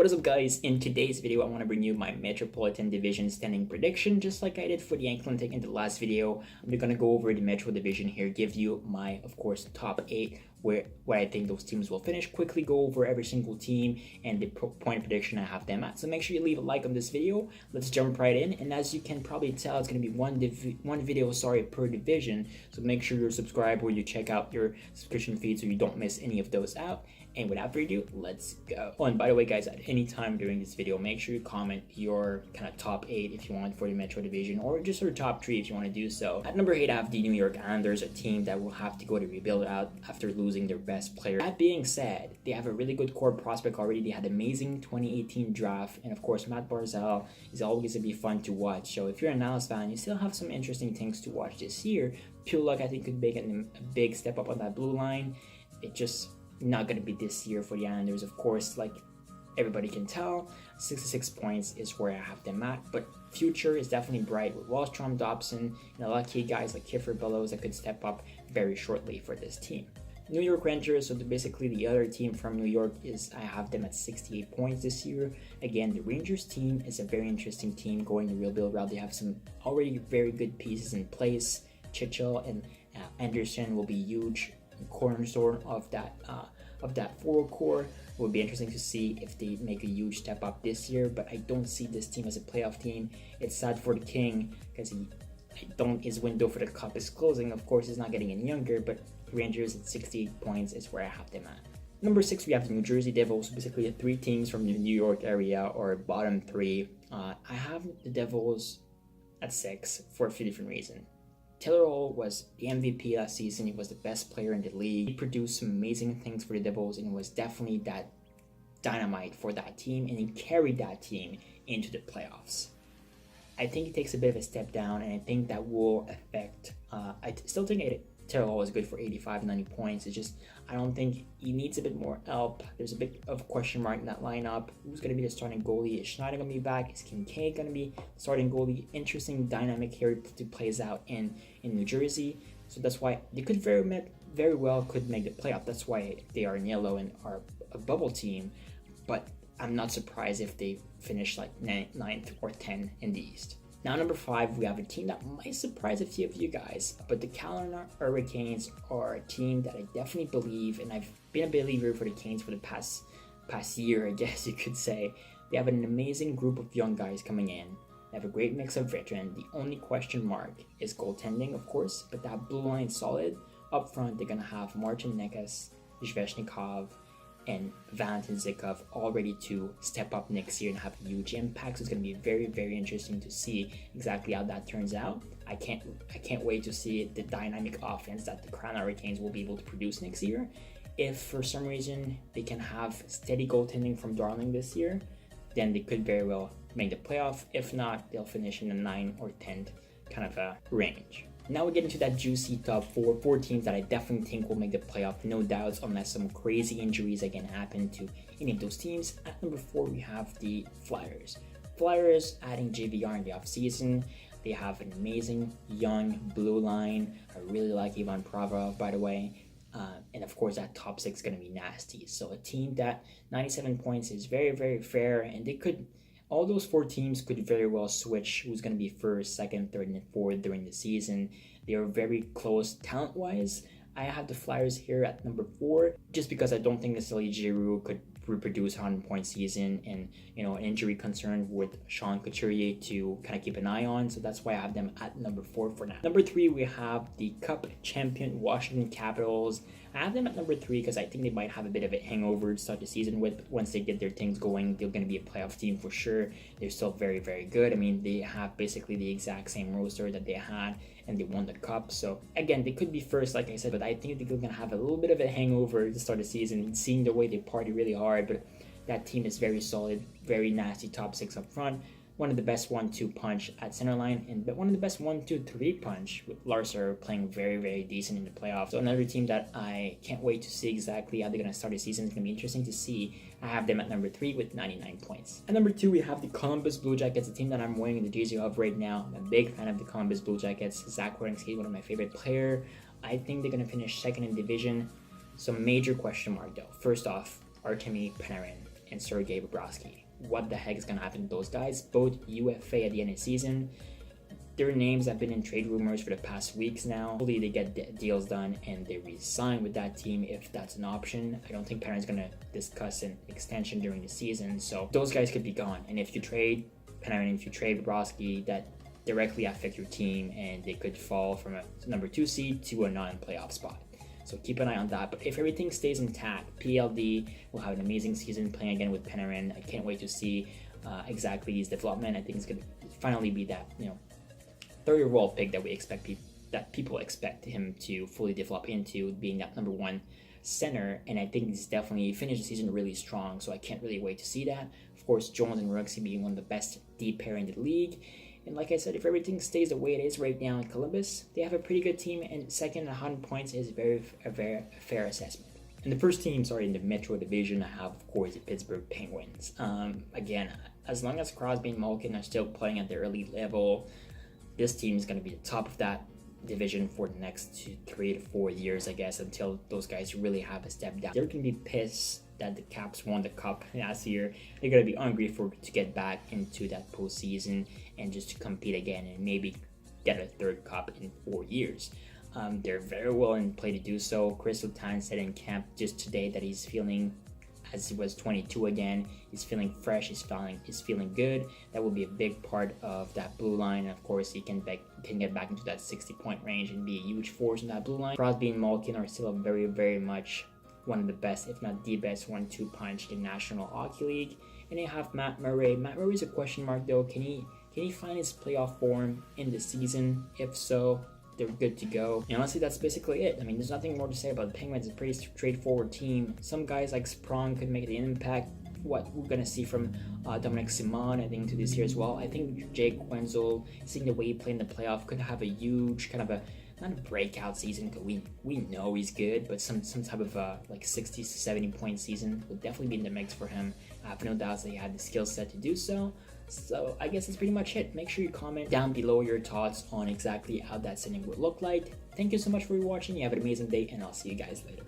What is up, guys? In today's video, I want to bring you my Metropolitan Division standing prediction, just like I did for the Atlantic in the last video. I'm going to go over the Metro Division here, give you my, of course, top 8, where I think those teams will finish, quickly go over every single team and the point prediction I have them at. So make sure you leave a like on this video. Let's jump right in. And as you can probably tell, it's going to be one video per division. So make sure you're subscribed or you check out your subscription feed so you don't miss any of those out. And without further ado, let's go. Oh, and by the way, guys, at any time during this video, make sure you comment your kind of top 8 if you want for the Metro Division, or just your top 3 if you want to do so. At number 8, I have the New York Islanders, a team that will have to go to rebuild out after losing their best player. That being said, they have a really good core prospect already. They had an amazing 2018 draft, and of course, Matt Barzal is always going to be fun to watch. So if you're an Dallas fan, you still have some interesting things to watch this year. Pulock, I think, could make a big step up on that blue line. It just not going to be this year for the Islanders, of course. Like everybody can tell, 66 points is where I have them at, but future is definitely bright with Wallstrom, Dobson, and a lot of key guys like Kiefer Bellows that could step up very shortly for this team. New York Rangers, so basically the other team from New York, I have them at 68 points this year. Again, the Rangers team is a very interesting team going the rebuild route. They have some already very good pieces in place. Chichel and Anderson will be huge cornerstone of that forward core. It would be interesting to see if they make a huge step up this year, but I don't see this team as a playoff team. It's sad for the King because his window for the cup is closing. Of course, he's not getting any younger, but Rangers at 68 points is where I have them at. Number 6, we have the New Jersey Devils, basically the 3 teams from the New York area, or bottom 3. I have the Devils at 6 for a few different reasons. Taylor Hall was the MVP last season. He was the best player in the league. He produced some amazing things for the Devils, and was definitely that dynamite for that team, and he carried that team into the playoffs. I think he takes a bit of a step down, and I think that will affect. I still think Taylor Hall is good for 85, 90 points. It's just, I don't think he needs a bit more help. There's a bit of a question mark in that lineup. Who's going to be the starting goalie? Is Schneider going to be back? Is Kincaid going to be the starting goalie? Interesting dynamic here to plays out in New Jersey. So that's why they could very well could make the playoff. That's why they are in yellow and are a bubble team. But I'm not surprised if they finish like 9th or 10th in the East. Now, number 5, we have a team that might surprise a few of you guys, but the Carolina Hurricanes are a team that I definitely believe, and I've been a believer for the Canes for the past year, I guess you could say. They have an amazing group of young guys coming in. They have a great mix of veterans. The only question mark is goaltending, of course, but that blue line is solid. Up front, they're going to have Martin Necas, Zvechnikov, and Valentin Zykov all ready to step up next year and have huge impacts. It's going to be very, very interesting to see exactly how that turns out. I can't wait to see the dynamic offense that the Carolina Hurricanes will be able to produce next year. If for some reason they can have steady goaltending from Darling this year, then they could very well make the playoff. If not, they'll finish in the 9th or 10th kind of a range. Now we get into that juicy top 4 teams that I definitely think will make the playoff, no doubts, unless some crazy injuries again happen to any of those teams. At number 4, we have the Flyers. Flyers adding JVR in the offseason. They have an amazing young blue line. I really like Ivan Provorov, by the way. And of course, that top 6 is going to be nasty. So a team that 97 points is very, very fair, and all those 4 teams could very well switch who's going to be first, second, third, and fourth during the season. They are very close talent-wise. I have the Flyers here at number 4, just because I don't think necessarily Giroux could reproduce 100-point season, and an injury concern with Sean Couturier to kind of keep an eye on. So that's why I have them at number 4 for now. Number 3, we have the Cup champion Washington Capitals. I have them at number 3 because I think they might have a bit of a hangover to start the season with. Once they get their things going, they're going to be a playoff team for sure. They're still very, very good. I mean, they have basically the exact same roster that they had, and they won the Cup. So again, they could be first, like I said, but I think they're going to have a little bit of a hangover to start the season, seeing the way they party really hard. But that team is very solid, very nasty top 6 up front. One of the best 1-2 punch at center line, but one of the best 1-2-3 punch with Larser playing very, very decent in the playoffs. So another team that I can't wait to see exactly how they're going to start the season. It's going to be interesting to see. I have them at number 3 with 99 points. At number 2, we have the Columbus Blue Jackets, a team that I'm wearing the jersey of right now. I'm a big fan of the Columbus Blue Jackets. Zach Werenski, one of my favorite players. I think they're going to finish second in division. Some major question mark though. First off, Artemi, Panarin. and Sergei Bobrovsky. What the heck is going to happen to those guys? Both UFA at the end of the season. Their names have been in trade rumors for the past weeks now. Hopefully they get deals done and they resign with that team if that's an option. I don't think Panarin's going to discuss an extension during the season, so those guys could be gone. And if you trade Panarin, if you trade Bobrovsky, that directly affect your team and they could fall from a number 2 seed to a non-playoff spot. So keep an eye on that. But if everything stays intact, PLD will have an amazing season playing again with Panarin. I can't wait to see exactly his development. I think it's going to finally be that, third overall pick that we expect people expect him to fully develop into, being that number 1 center. And I think he's definitely finished the season really strong. So I can't really wait to see that. Of course, Jones and Rumours being one of the best deep pair in the league. And like I said, if everything stays the way it is right now in Columbus, they have a pretty good team, and second at 100 points is a very fair assessment. And the first team, in the Metro Division, I have, of course, the Pittsburgh Penguins. Again, as long as Crosby and Malkin are still playing at their elite level, this team is going to be the top of that division for the next 3 to 4 years, I guess, until those guys really have a step down. They're going to be pissed that the Caps won the Cup last year. They're going to be hungry to get back into that postseason and just to compete again and maybe get a third Cup in 4 years. They're very well in play to do so. Chris Letang said in camp just today that he's feeling, as he was 22 again, he's feeling fresh, he's feeling good. That will be a big part of that blue line. And of course, he can get back into that 60-point range and be a huge force in that blue line. Crosby and Malkin are still very, very much one of the best, if not the best, 1-2 punch in National Hockey League. And they have Matt Murray. Matt Murray is a question mark though. Can he find his playoff form in the season? If so, they're good to go. And honestly, that's basically it. I mean, there's nothing more to say about the Penguins. It's a pretty straightforward team. Some guys like Sprong could make the impact. What we're gonna see from Dominic Simon, I think, to this year as well. I think Jake Wenzel, seeing the way he played in the playoff, could have a huge kind of a, not a breakout season, because we know he's good, but some type of 60 to 70 point season would definitely be in the mix for him. I have no doubts that he had the skill set to do so. So I guess that's pretty much it. Make sure you comment down below your thoughts on exactly how that setting would look like. Thank you so much for watching. You have an amazing day, and I'll see you guys later.